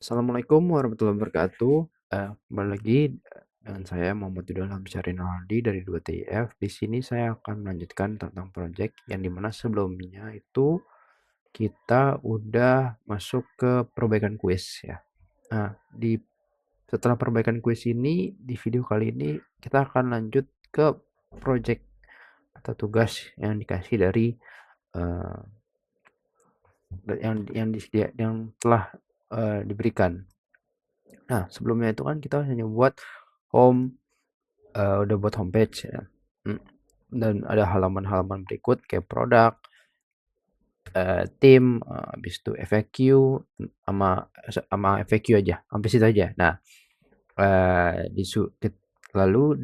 Assalamualaikum warahmatullahi wabarakatuh. Kembali lagi dengan saya Muhammad Yudham Syahrinaldi dari 2TIF. Di sini saya akan melanjutkan tentang proyek yang dimana sebelumnya itu kita udah masuk ke perbaikan kuis ya. Nah, setelah perbaikan kuis ini, di video kali ini kita akan lanjut ke proyek atau tugas yang dikasih dari eh, yang telah diberikan. Nah, sebelumnya itu kan kita hanya buat home, udah buat homepage ya. Hmm, dan ada halaman-halaman berikut kayak produk, tim, habis itu FAQ, sama sama FAQ aja, sampai situ aja. Nah, eee, disu kit lalu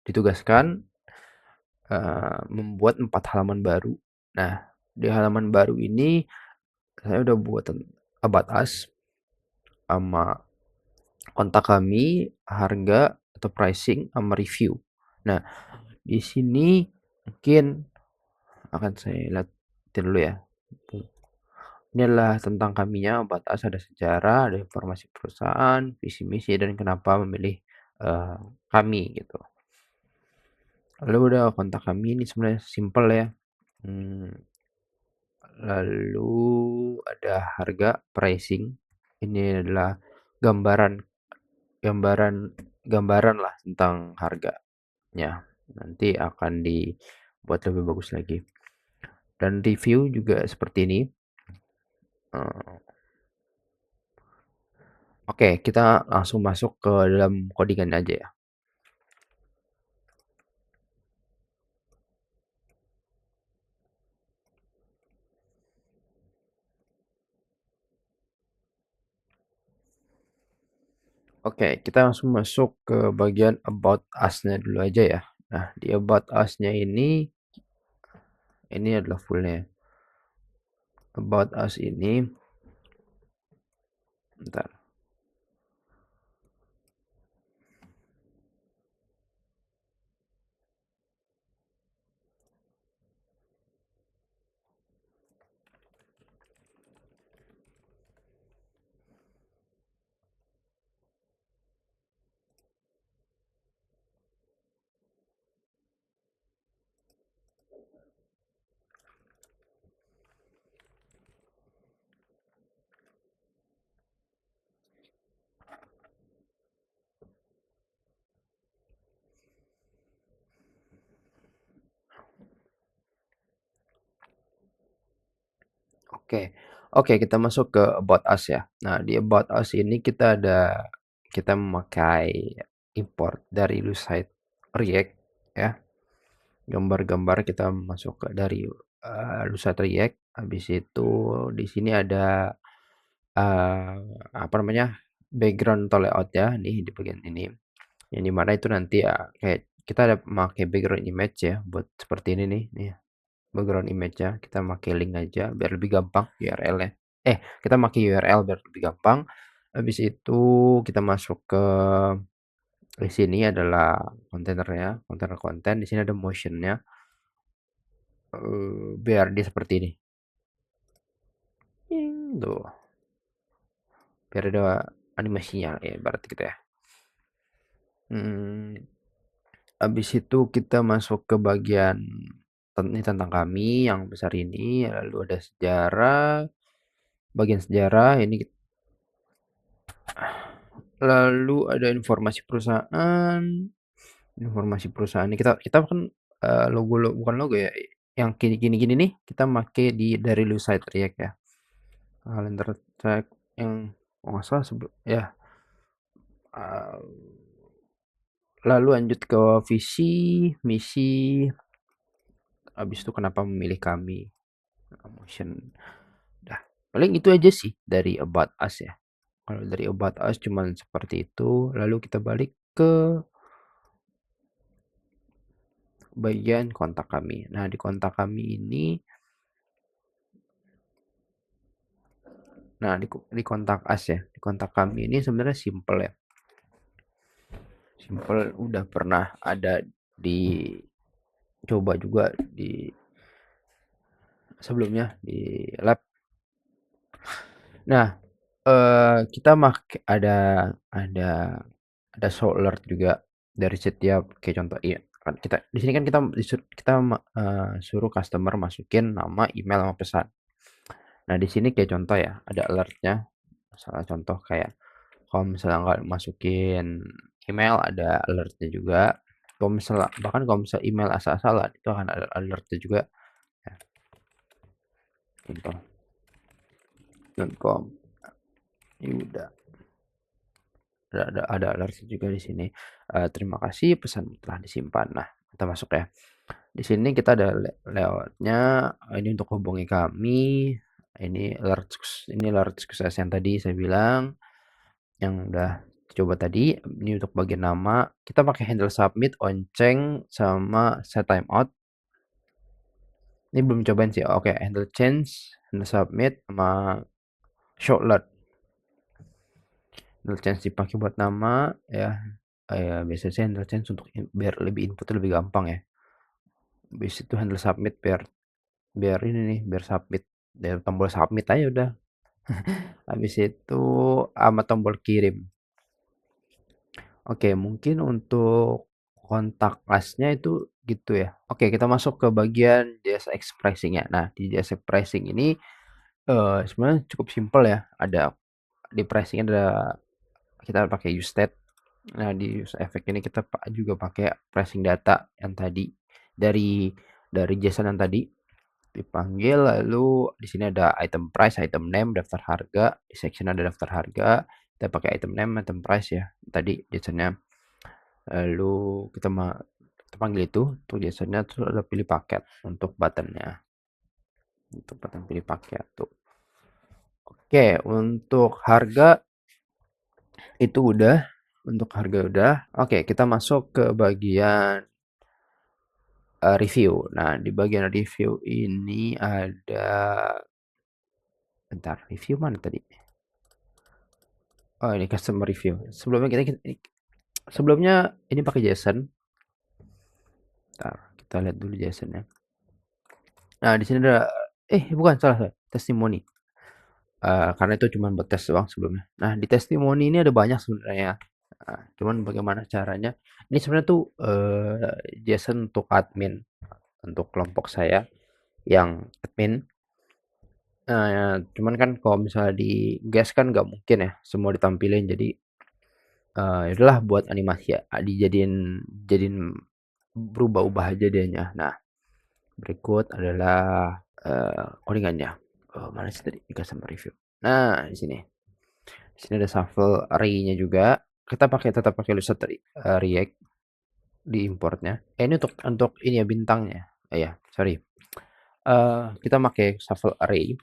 ditugaskan, membuat 4 halaman baru. Nah, di halaman baru ini saya udah buat about us, sama kontak kami, harga atau pricing, sama review. Nah, di sini mungkin akan saya liatin dulu ya. Ini adalah tentang kaminya, about us, ada sejarah, ada informasi perusahaan, visi misi, dan kenapa memilih eh, kami gitu. Lalu udah kontak kami ini sebenarnya simple ya. Hmm, Lalu ada harga pricing. Ini adalah gambaran gambaran gambaran lah tentang harganya. Nanti akan dibuat lebih bagus lagi. Dan review juga seperti ini. Eh, Oke, kita langsung masuk ke dalam codingan aja ya. Oke, kita langsung masuk ke bagian about us-nya dulu aja ya. Nah, di about us-nya ini adalah fullnya. About us ini, bentar. Oke, oke, kita masuk ke about us ya. Nah, di about us ini kita memakai import dari Lucide React ya. Gambar-gambar kita masuk ke dari Lucide React. Habis itu di sini ada eh, apa namanya, background atau layout ya, nih di bagian ini. Yang dimana itu nanti ya kayak kita ada pakai background image ya buat seperti ini nih background image-nya kita pakai link aja biar lebih gampang URL-nya. Kita pakai URL biar lebih gampang. Habis itu kita masuk ke di sini adalah kontainernya, kontainer konten. Di sini ada motion-nya. Biar dia seperti ini. Tuh, biar ada animasinya ya berarti kita ya. Hmm, Habis itu kita masuk ke bagian ini tentang kami yang besar ini, lalu ada sejarah, bagian sejarah ini, lalu ada informasi perusahaan ini kita kan bukan logo ya, yang gini-gini nih kita make dari Lucide React ya. Calendar track yang kalau nggak salah ya. eh, Lalu lanjut ke visi, misi, habis itu kenapa memilih kami, motion. Dah, paling itu aja sih dari about us ya. Kalau dari about us cuman seperti itu, lalu kita balik ke bagian kontak kami. Nah, di kontak kami ini, nah di kontak us ya, di kontak kami ini sebenarnya simple ya. Simple udah pernah ada dicoba juga di sebelumnya di lab. Nah, Kita ada ada show alert juga dari setiap kayak contoh iya, kan kita di sini kan kita suruh customer masukin nama, email, sama pesan. Nah, di sini kayak contoh ya, ada alertnya. Misalnya contoh kayak kalau misalnya nggak masukin email ada alertnya juga. Kalau misalnya bahkan kalau misalnya email asal-asalan itu akan ada alertnya juga. Ya, contoh .com. Ya udah ada alert juga di sini. Terima kasih pesan telah disimpan. Nah, kita masuk ya. Di sini kita ada layout-nya, ini untuk hubungi kami, ini alert sukses yang tadi saya bilang, yang udah coba tadi, ini untuk bagian nama, kita pakai handle submit, onceng, sama set timeout. Ini belum cobain sih, oke, handle change, handle submit, sama show alert. Handle change dipakai buat nama, ya, biasanya sih handle change untuk biar lebih inputnya lebih gampang ya. Habis itu handle submit biar biar ini nih, biar submit, biar tombol submit aja udah. Habis itu sama tombol kirim. Oke, mungkin untuk kontak us-nya itu gitu ya. Oke, kita masuk ke bagian jasa expressing-nya. Nah, di jasa pricing ini sebenarnya cukup simpel ya. Ada di pricing ada kita pakai use state. Nah, di use effect ini kita juga pakai pricing data yang tadi dari JSON yang tadi dipanggil, lalu di sini ada item price, item name, daftar harga, di section ada daftar harga, kita pakai item name, item price ya, tadi JSON-nya. Lalu kita panggil itu untuk JSON-nya, terus ada pilih paket untuk button-nya. Untuk button pilih paket tuh. Oke, untuk harga itu udah, untuk harga udah. Oke, kita masuk ke bagian review. Nah, di bagian review ini ada bentar, review mana tadi? Oh, ini customer review. Sebelumnya ini pakai JSON. Bentar, kita lihat dulu JSON-nya. Nah, di sini ada bukan, salah. Testimoni. Karena itu cuma buat tes doang sebelumnya. Nah, di testimoni ini ada banyak sebenarnya. Cuman bagaimana caranya? Ini sebenarnya tuh JSON untuk admin, untuk kelompok saya yang admin. Cuman kan kalau misalnya di guest kan nggak mungkin ya semua ditampilin. Jadi ya udahlah buat animasi ya, jadiin berubah-ubah aja dianya. Nah, berikut adalah codingannya. Mana sih tadi customer review? Nah, di sini. Di sini ada shuffle array-nya juga. Kita tetap pakai Lucet React di importnya. Ini untuk ini ya bintangnya. Ya, sorry. Kita pakai shuffle array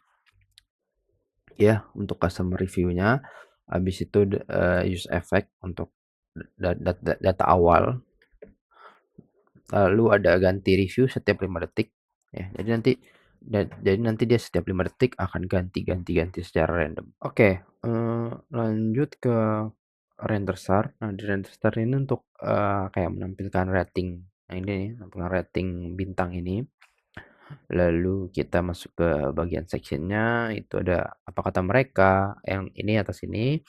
ya untuk customer review-nya. Habis itu use effect untuk data awal. Lalu ada ganti review setiap 5 detik ya. Jadi nanti dia setiap 5 detik akan ganti secara random. Oke, lanjut ke render start. Nah, di render start ini untuk kayak menampilkan rating. Nah, ini nih, menampilkan rating bintang ini. Lalu kita masuk ke bagian sectionnya, itu ada apa kata mereka, yang ini atas ini.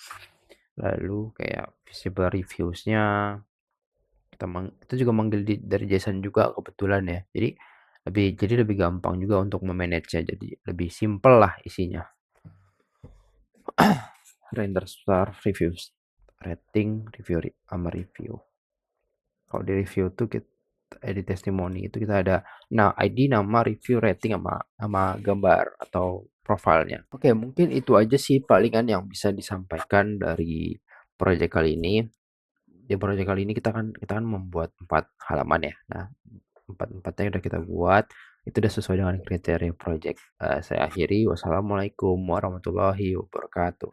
Lalu kayak visible reviews-nya, itu juga manggil dari JSON juga kebetulan ya. Jadi lebih gampang juga untuk memanage-nya, jadi lebih simple lah isinya. Render star reviews, rating, sama review. Kalau di review tuh di testimoni itu kita ada ID, nama, review, rating, sama gambar atau profilnya. Oke, mungkin itu aja sih palingan yang bisa disampaikan dari proyek kali ini. Di proyek kali ini kita kan membuat 4 halaman ya. Nah, empat-empatnya udah kita buat, itu udah sesuai dengan kriteria proyek. Saya akhiri, wassalamualaikum warahmatullahi wabarakatuh.